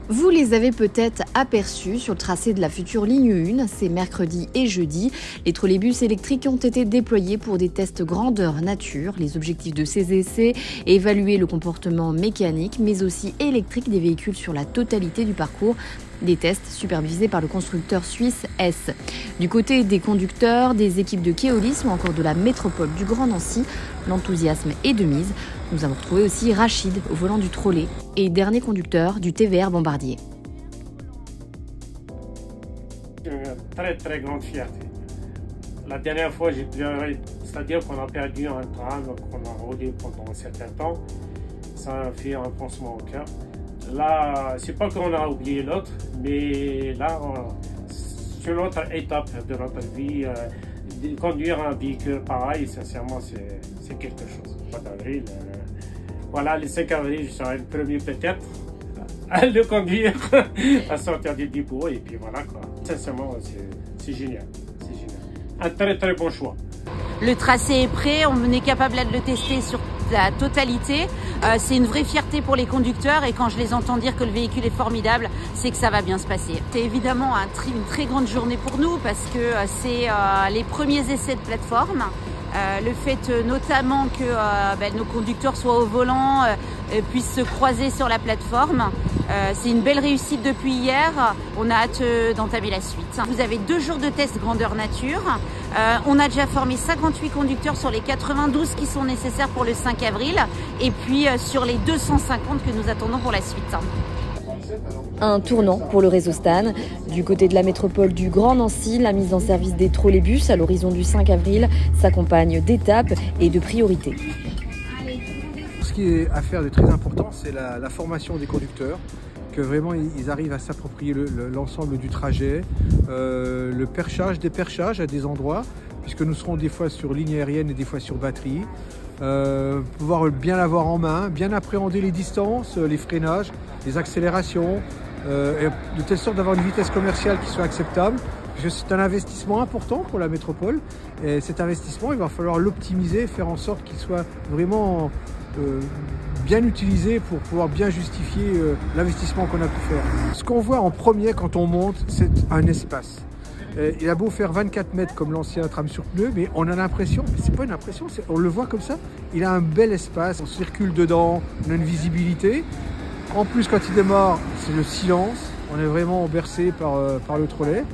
Vous les avez peut-être aperçus sur le tracé de la future ligne 1, c'est mercredi et jeudi. Les trolleybus électriques ont été déployés pour des tests grandeur nature. Les objectifs de ces essais, évaluer le comportement mécanique mais aussi électrique des véhicules sur la totalité du parcours. Des tests supervisés par le constructeur suisse S. Du côté des conducteurs, des équipes de Keolis ou encore de la métropole du Grand Nancy, l'enthousiasme est de mise. Nous avons retrouvé aussi Rachid au volant du trolley et dernier conducteur du TVR Bombardier. Une très grande fierté. La dernière fois j'ai pleuré, c'est-à-dire qu'on a perdu un tram qu'on a roulé pendant un certain temps. Ça a fait un pansement au cœur. Là, c'est pas qu'on a oublié l'autre, mais là, c'est une autre étape de notre vie. Conduire un véhicule pareil, sincèrement, c'est quelque chose. Le 5 avril, voilà, le 5 avril, je serai le premier peut-être à le conduire, à sortir du dépôt, et puis voilà quoi. Sincèrement, c'est génial, c'est génial. Un très bon choix. Le tracé est prêt, on est capable de le tester sur la totalité. C'est une vraie fierté pour les conducteurs et quand je les entends dire que le véhicule est formidable, c'est que ça va bien se passer. C'est évidemment une très grande journée pour nous parce que c'est les premiers essais de plateforme. Le fait notamment que nos conducteurs soient au volant, puissent se croiser sur la plateforme. C'est une belle réussite depuis hier. On a hâte d'entamer la suite. Vous avez 2 jours de test grandeur nature. On a déjà formé 58 conducteurs sur les 92 qui sont nécessaires pour le 5 avril et puis sur les 250 que nous attendons pour la suite. Un tournant pour le réseau Stan. Du côté de la métropole du Grand Nancy, la mise en service des trolleybus à l'horizon du 5 avril s'accompagne d'étapes et de priorités. Ce qui est à faire de très important, c'est la formation des conducteurs, que vraiment ils arrivent à s'approprier l'ensemble du trajet, le perchage, déperchage à des endroits, puisque nous serons des fois sur ligne aérienne et des fois sur batterie. Pouvoir bien l'avoir en main, bien appréhender les distances, les freinages, les accélérations, de telle sorte d'avoir une vitesse commerciale qui soit acceptable. C'est un investissement important pour la métropole et cet investissement, il va falloir l'optimiser, faire en sorte qu'il soit vraiment bien utilisé pour pouvoir bien justifier l'investissement qu'on a pu faire. Ce qu'on voit en premier quand on monte, c'est un espace. Il a beau faire 24 mètres comme l'ancien tram sur pneu, mais on a l'impression, mais c'est pas une impression, on le voit comme ça, il a un bel espace, on circule dedans, on a une visibilité. En plus, quand il démarre, c'est le silence, on est vraiment bercé par le trolley.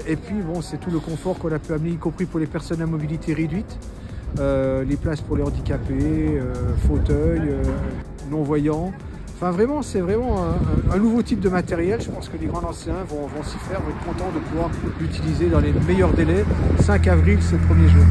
Et puis, bon, c'est tout le confort qu'on a pu amener, y compris pour les personnes à mobilité réduite, les places pour les handicapés, fauteuils, non-voyants. Enfin, vraiment, c'est vraiment un nouveau type de matériel. Je pense que les grands anciens vont s'y faire, vont être contents de pouvoir l'utiliser dans les meilleurs délais. 5 avril, c'est le premier jour.